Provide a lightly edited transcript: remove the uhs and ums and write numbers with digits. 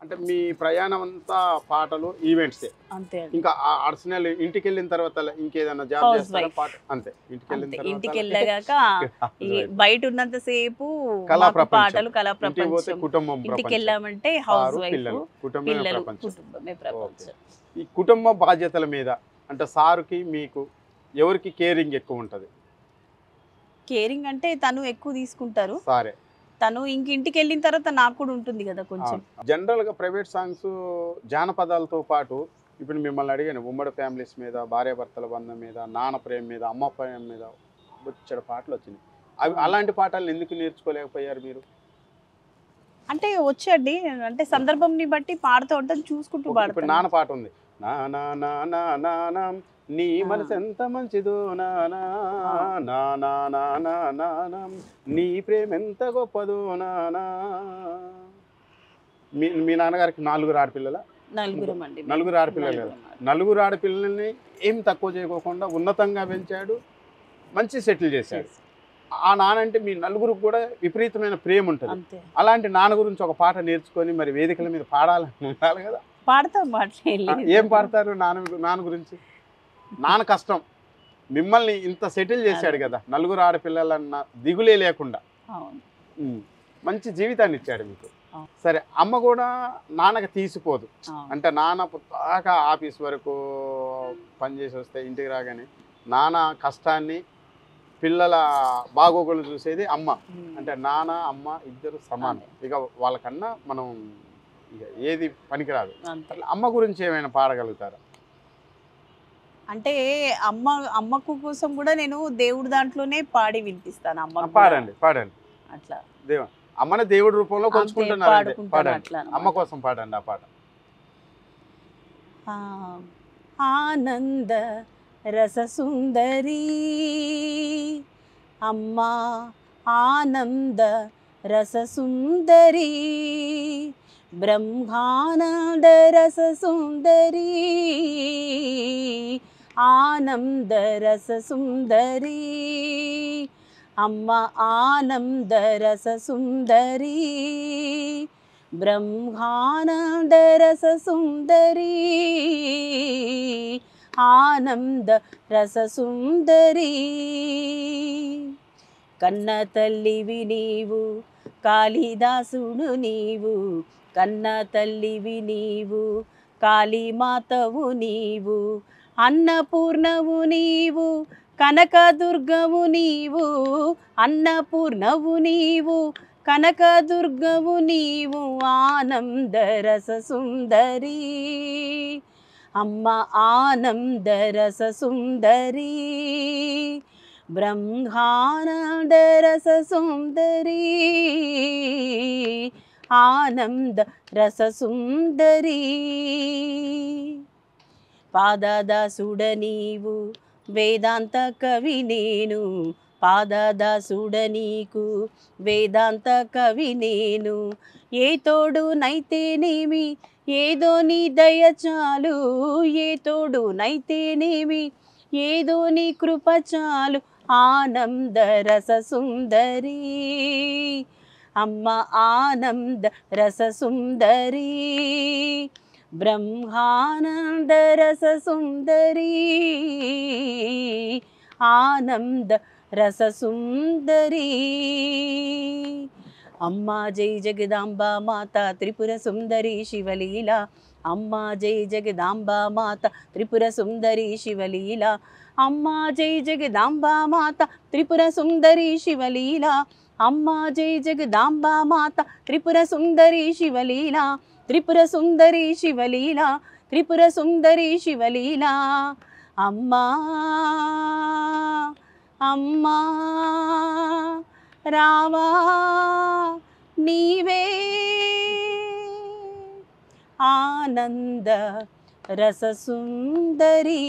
అంటే మీ ప్రయాణం అంతా పాటలు ఈవెంట్సే అంతే ఇంకా అడిషనల్ ఇంటికి వెళ్ళిన తర్వాత ఇంకేదైనా జాబ్ హౌస్ చేస్తారా వైఫ్ పాట అంతే ఇంటికి వెళ్ళిన అంతే తర్వాత ఇంటికి వెళ్ళగాక బయట ఉన్నంత సేపు కళా మాకు పాటలు కళా ఇంటికి పోతే ప్రపంచం కుటుంబం ఇంటికి ప్రపంచం వెళ్ళామంటే హౌస్ వారు వైఫ్ పిల్లలు కుటుంబమే పిల్లలు ప్రపంచం కుటుంబమే ప్రపంచం ఈ కుటుంబ బాధ్యతల మీద అంటే సారుకి మీకు ఎవరికి కేరింగ్ ఎక్కువ ఉంటది కేరింగ్ అంటే తను ఎక్కువ తీసుకుంటారు సారే తను ఇంటికి వెళ్ళిన తర్వాత నాకు కూడా ఉంటుంది కదా కొంచెం జనరల్ గా ప్రైవేట్ సాంగ్స్ జానపదాలతో పాటు ఇప్పుడు మిమ్మల్ని అడిగాను ఉమ్మడి ఫ్యామిలీస్ మీద భార్యాభర్తల బంధం మీద నాన్న ప్రేమ మీద అమ్మ ప్రేమ మీద వచ్చే పాటలు వచ్చినాయి అవి అలాంటి పాటలు ఎందుకు నేర్చుకోలేకపోయారు మీరు అంటే వచ్చండి అంటే సందర్భంని బట్టి పాడుతూ ఉంటాను చూసుకుంటూ ఇప్పుడు పాడతాను నాన్న పాట ఉంది నానా నానా నానా నీ మనసు ఎంత మంచిదో నానా నానా నానా నానా నీ ప్రేమ ఎంత గొప్పదో నానా మీ నాన్నగారికి 4 ఆడపిల్లల నలుగురం అండి నలుగురు ఆడపిల్లలు కదా నలుగురు ఆడపిల్లల్ని ఏం తక్కువ చేయకోకుండా ఉన్నతంగా పెంచాడు మంచి సెటిల్ చేశాడు ఆ నాన్న అంటే మీ నలుగురికి కూడా విపరీతమైన ప్రేమ ఉంటుంది అంతే అలాంటి నాన్న గురించి ఒక పాట నేర్చుకొని మరి వేదికల మీద పాడాలని ఉండాలి కదా పాడతాం మాట్లాడలేదు ఏం పాడతారు నాన్న గురించి నాన్న కష్టం మిమ్మల్ని ఇంత సెటిల్ చేశాడు కదా నలుగురు ఆడపిల్లలన్న దిగులే లేకుండా మంచి జీవితాన్ని ఇచ్చాడు మీకు సరే అమ్మ కూడా నాన్నకి తీసిపోదు అంటే నాన్న దాకా ఆఫీస్ వరకు పనిచేసి వస్తే ఇంటికి రాగానే నాన్న కష్టాన్ని పిల్లల బాగోగులు చూసేది అమ్మ అంటే నాన్న అమ్మ ఇద్దరు సమానం ఇక వాళ్ళకన్నా మనం ఇక ఏది పనికిరాదు అమ్మ గురించి ఏమైనా పాడగలుగుతారా అంటే అమ్మకు కోసం కూడా నేను దేవుడి దాంట్లోనే పాడి వినిపిస్తాను అమ్మ పాడండి పాడండి అట్లా అమ్మని దేవుడి రూపంలో కొలుచుకుంటున్నారు పాడండి అమ్మ కోసం పాడండి ఆ పాట ఆనంద రస సుందరి అమ్మా ఆనంద రస సుందరి బ్రహ్మానంద రస సుందరి ఆనంద రస సుందరి అమ్మ ఆనంద రస సుందరి బ్రహ్మానంద రస సుందరి ఆనంద రస సుందరి కన్న తల్లివి నీవు కాళిదాసుడు నీవు కన్న తల్లివి నీవు కాళీమాతవు నీవు అన్నపూర్ణవు నీవు కనకదుర్గవు నీవు అన్నపూర్ణవు నీవు కనకదుర్గవు నీవు ఆనంద రస సుందరి అమ్మ ఆనంద రస సుందరి బ్రహ్మానంద రస సుందరి ఆనంద రస సుందరి పాదదాసుడ నీవు వేదాంత కవి నేను పాదదాసుడ నీకు వేదాంత కవి నేను ఏ తోడు నైతేనేమి ఏదో నీ దయ చాలు ఏ తోడు నైతేనేమి ఏదో నీ కృప చాలు ఆనంద రస సుందరి అమ్మ ఆనంద రస సుందరి బ్రహ్మానంద రస సుందరి ఆనంద రస సుందరి అమ్మా జై జగదాంబ మాత త్రిపుర సుందరి శివలీల అమ్మా జై జగదాంబ మాత త్రిపుర సుందరి శివలీల అమ్మా జై జగదాంబ మాత త్రిపుర సుందరి శివలీల అమ్మా జై జగదాంబ మాత త్రిపుర సుందరి శివలీల త్రిపుర సుందరి శివలీల త్రిపుర సుందరి శివలీల అమ్మా అమ్మా రావా నీవే ఆనంద రస సుందరి